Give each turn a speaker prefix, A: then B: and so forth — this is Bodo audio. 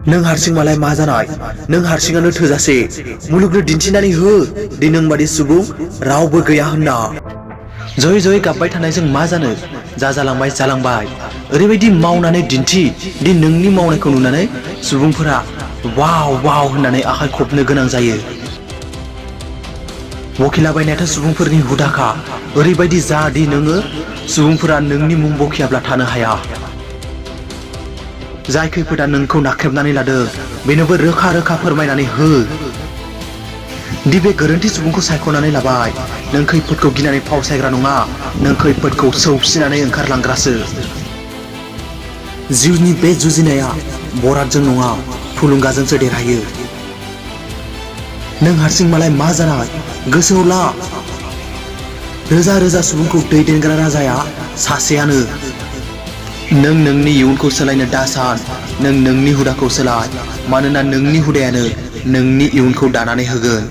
A: नों हारसिं मालाय मा जानाय नों हारसिङानो थोजासे मुलुगनो दिन्थिनानै हो दि नों बादि सुबुं रावबो गैया होनना। जयै जयै गाबबाय थानायजों मा जानो जा जालांबाय जालांबाय ओरैबायदि मावनानै दिन्थि दि नोंनि मावनायखौ नुनानै सुबुंफोरा वाव वाव होननानै आखाइ खबनो गोनां जायो। बखिलाबायनायाथ' सुबुंफोरनि हुदाखा ओरैबायदि जा दि नोङो सुबुंफोरा नोंनि मुं बखियाब्ला थानो हाया। जाय खैफोदा नोंखौ नाख्रेबनानै लादों बेनोबो रोखा रोखा फोरमायनानै हो दि बे गोरोन्थि सुबुंखौ सायख'नानै लाबाय। नों खैफोदखौ गिनानै फावसायग्रा नङा, नों खैफोदखौ सौसिनानै ओंखारलांग्रासो। जिउनि बे जुजिनाया बरादजों नङा थुलुंगाजोंसो देरहायो। नों हारसिं मालाय मा जानाय गोसोआव ला रोजा रोजा सुबुंखौ दैदेनग्रा राजाया सासेयानो। नों नोंनि इयुनखौ सोलायनो दासान, नों नोंनि हुदाखौ सोलाय, मानोना नोंनि हुदायानो नोंनि इयुनखौ दानानै होगोन।